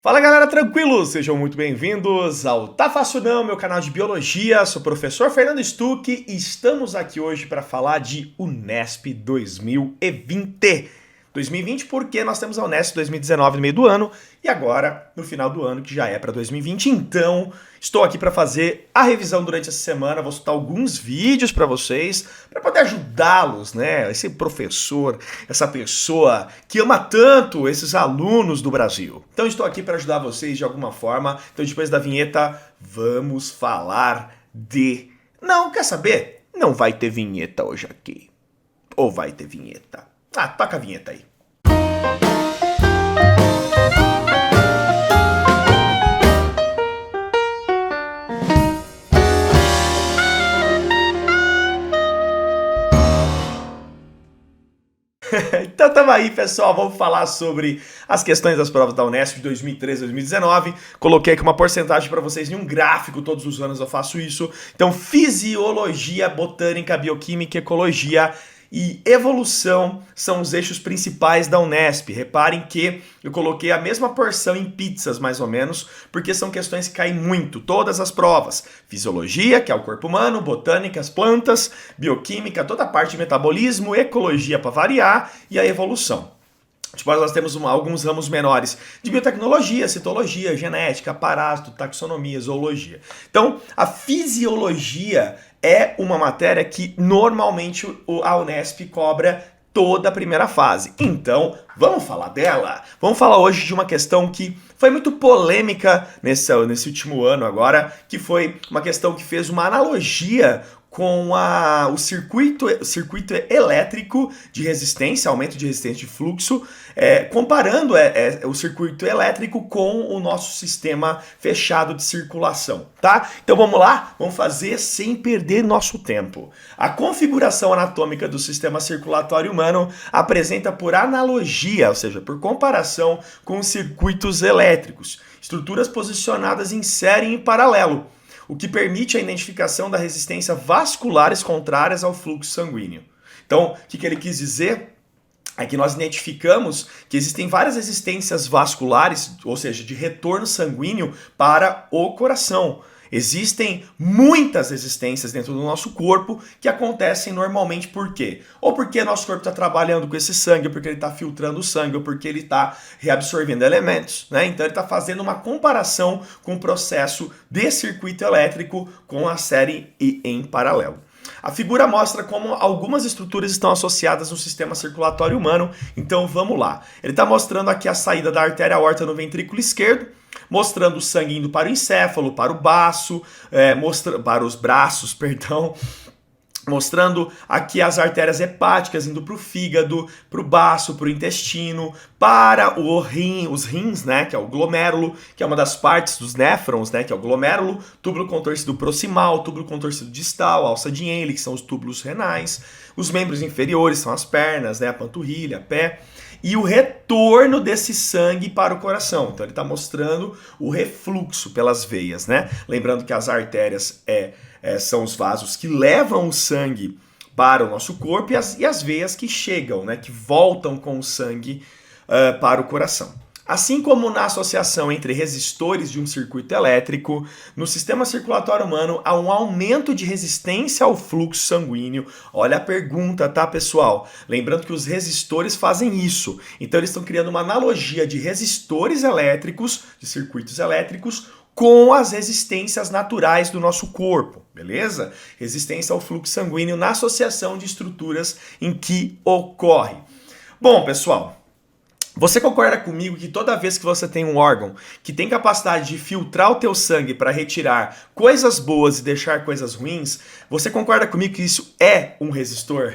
Fala galera, tranquilo? Sejam muito bem-vindos ao Tá Fácil Não, meu canal de biologia. Sou o professor Fernando Stuck e estamos aqui hoje para falar de Unesp 2020. 2020 porque nós temos a Unesp 2019 no meio do ano e agora no final do ano que já é para 2020. Então, estou aqui para fazer a revisão durante essa semana, vou soltar alguns vídeos para vocês para poder ajudá-los, né? Esse professor, essa pessoa que ama tanto esses alunos do Brasil. Então, estou aqui para ajudar vocês de alguma forma. Então, depois da vinheta, vamos falar de... Não, quer saber? Não vai ter vinheta hoje aqui. Ou vai ter vinheta? Ah, toca a vinheta aí. Então tamo aí, pessoal, vamos falar sobre as questões das provas da Unesp de 2013 e 2019. Coloquei aqui uma porcentagem para vocês em um gráfico, todos os anos eu faço isso. Então, fisiologia, botânica, bioquímica, ecologia e evolução são os eixos principais da Unesp. Reparem que eu coloquei a mesma porção em pizzas, mais ou menos, porque são questões que caem muito, todas as provas. Fisiologia, que é o corpo humano, botânica, as plantas, bioquímica, toda a parte de metabolismo, ecologia para variar e a evolução. Depois nós temos alguns ramos menores de biotecnologia, citologia, genética, parásito, taxonomia, zoologia. Então, a fisiologia é uma matéria que normalmente a Unesp cobra toda a primeira fase. Então, vamos falar dela? Vamos falar hoje de uma questão que foi muito polêmica nesse último ano agora, que foi uma questão que fez uma analogia com o circuito elétrico de resistência, aumento de resistência de fluxo, comparando o circuito elétrico com o nosso sistema fechado de circulação, tá? Então vamos lá, vamos fazer sem perder nosso tempo. A configuração anatômica do sistema circulatório humano apresenta por analogia, ou seja, por comparação com os circuitos elétricos, estruturas posicionadas em série e em paralelo, o que permite a identificação da resistência vasculares contrárias ao fluxo sanguíneo. Então, o que ele quis dizer é que nós identificamos que existem várias resistências vasculares, ou seja, de retorno sanguíneo para o coração. Existem muitas resistências dentro do nosso corpo que acontecem normalmente por quê? Ou porque nosso corpo está trabalhando com esse sangue, ou porque ele está filtrando o sangue, ou porque ele está reabsorvendo elementos, né? Então ele está fazendo uma comparação com o processo de circuito elétrico com a série e em paralelo. A figura mostra como algumas estruturas estão associadas no sistema circulatório humano, então vamos lá. Ele está mostrando aqui a saída da artéria aorta no ventrículo esquerdo, mostrando o sangue indo para o encéfalo, para o baço, para os braços, perdão, mostrando aqui as artérias hepáticas indo para o fígado, para o baço, para o intestino, para os rins, né, que é o glomérulo, que é uma das partes dos néfrons, né, que é o glomérulo, túbulo contorcido proximal, túbulo contorcido distal, alça de Henle, que são os túbulos renais, os membros inferiores são as pernas, né, a panturrilha, pé, e o retorno desse sangue para o coração. Então ele está mostrando o refluxo pelas veias, né? Lembrando que as artérias são os vasos que levam o sangue para o nosso corpo e as veias que chegam, né? Que voltam com o sangue para o coração. Assim como na associação entre resistores de um circuito elétrico, no sistema circulatório humano há um aumento de resistência ao fluxo sanguíneo. Olha a pergunta, tá, pessoal? Lembrando que os resistores fazem isso. Então eles estão criando uma analogia de resistores elétricos, de circuitos elétricos, com as resistências naturais do nosso corpo, beleza? Resistência ao fluxo sanguíneo na associação de estruturas em que ocorre. Bom, pessoal, você concorda comigo que toda vez que você tem um órgão que tem capacidade de filtrar o teu sangue para retirar coisas boas e deixar coisas ruins, você concorda comigo que isso é um resistor?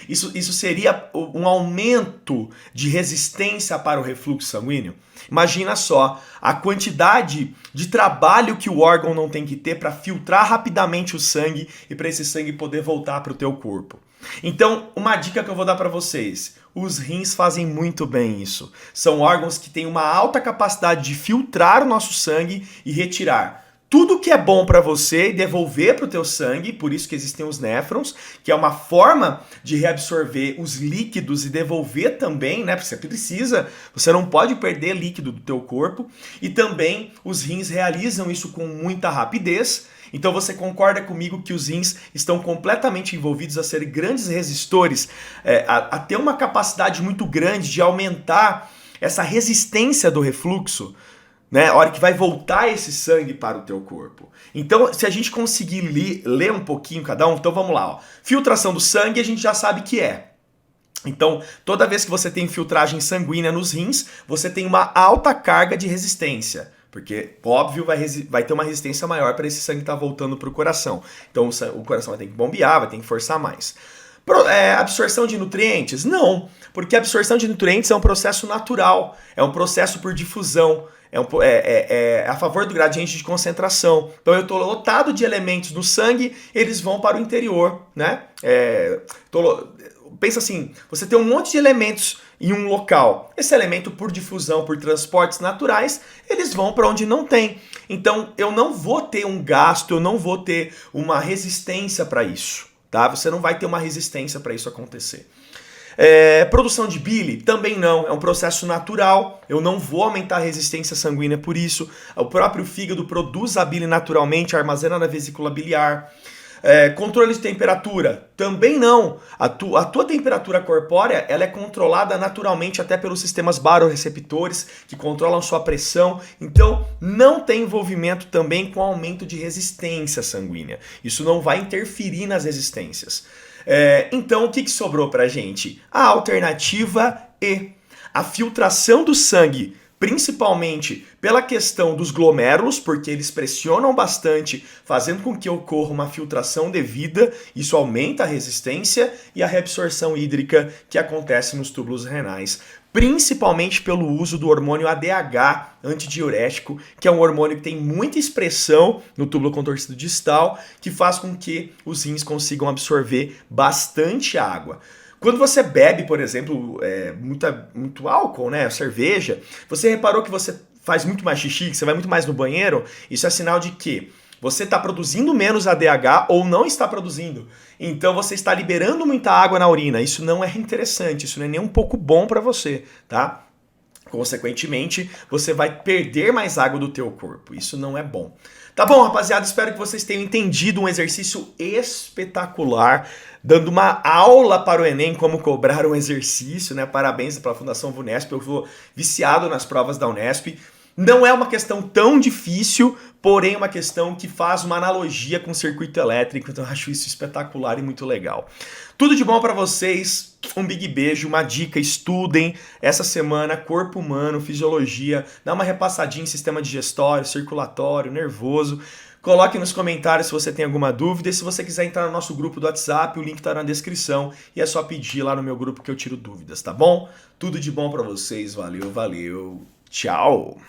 Isso seria um aumento de resistência para o refluxo sanguíneo? Imagina só a quantidade de trabalho que o órgão não tem que ter para filtrar rapidamente o sangue e para esse sangue poder voltar para o teu corpo. Então, uma dica que eu vou dar para vocês: os rins fazem muito bem isso. São órgãos que têm uma alta capacidade de filtrar o nosso sangue e retirar tudo que é bom para você e devolver para o teu sangue, por isso que existem os néfrons, que é uma forma de reabsorver os líquidos e devolver também, né? Porque você precisa, você não pode perder líquido do teu corpo. E também os rins realizam isso com muita rapidez. Então você concorda comigo que os rins estão completamente envolvidos a serem grandes resistores, a ter uma capacidade muito grande de aumentar essa resistência do refluxo, né? A hora que vai voltar esse sangue para o teu corpo. Então, se a gente conseguir ler um pouquinho cada um, então vamos lá. Ó. Filtração do sangue a gente já sabe que é. Então, toda vez que você tem infiltragem sanguínea nos rins, você tem uma alta carga de resistência. Porque, óbvio, vai ter uma resistência maior para esse sangue estar voltando para o coração. Então, o coração vai ter que bombear, vai ter que forçar mais. Absorção de nutrientes? Não, porque a absorção de nutrientes é um processo natural, é um processo por difusão, é a favor do gradiente de concentração. Então eu estou lotado de elementos no sangue, eles vão para o interior, né? Pensa assim, você tem um monte de elementos em um local. Esse elemento, por difusão, por transportes naturais, eles vão para onde não tem. Então eu não vou ter um gasto, eu não vou ter uma resistência para isso. Tá? Você não vai ter uma resistência para isso acontecer. Produção de bile? Também não, é um processo natural, eu não vou aumentar a resistência sanguínea por isso. O próprio fígado produz a bile naturalmente, armazena na vesícula biliar. Controle de temperatura? Também não. A tua temperatura corpórea ela é controlada naturalmente até pelos sistemas barorreceptores que controlam sua pressão. Então não tem envolvimento também com aumento de resistência sanguínea. Isso não vai interferir nas resistências. Então o que sobrou pra gente? A alternativa E. A filtração do sangue, principalmente pela questão dos glomérulos, porque eles pressionam bastante, fazendo com que ocorra uma filtração devida, isso aumenta a resistência, e a reabsorção hídrica que acontece nos túbulos renais, principalmente pelo uso do hormônio ADH, antidiurético, que é um hormônio que tem muita expressão no túbulo contorcido distal, que faz com que os rins consigam absorver bastante água. Quando você bebe, por exemplo, muito álcool, né, cerveja, você reparou que você faz muito mais xixi, que você vai muito mais no banheiro? Isso é sinal de que você está produzindo menos ADH ou não está produzindo. Então você está liberando muita água na urina. Isso não é interessante, isso não é nem um pouco bom para você, tá? Consequentemente, você vai perder mais água do teu corpo. Isso não é bom. Tá bom, rapaziada? Espero que vocês tenham entendido um exercício espetacular, dando uma aula para o Enem, como cobrar um exercício, né? Parabéns para a Fundação Vunesp, eu vou viciado nas provas da Unesp. Não é uma questão tão difícil, porém uma questão que faz uma analogia com o circuito elétrico, então eu acho isso espetacular e muito legal. Tudo de bom para vocês, um big beijo, uma dica, estudem essa semana corpo humano, fisiologia, dá uma repassadinha em sistema digestório, circulatório, nervoso. Coloque nos comentários se você tem alguma dúvida e se você quiser entrar no nosso grupo do WhatsApp, o link está na descrição e é só pedir lá no meu grupo que eu tiro dúvidas, tá bom? Tudo de bom para vocês, valeu, valeu, tchau!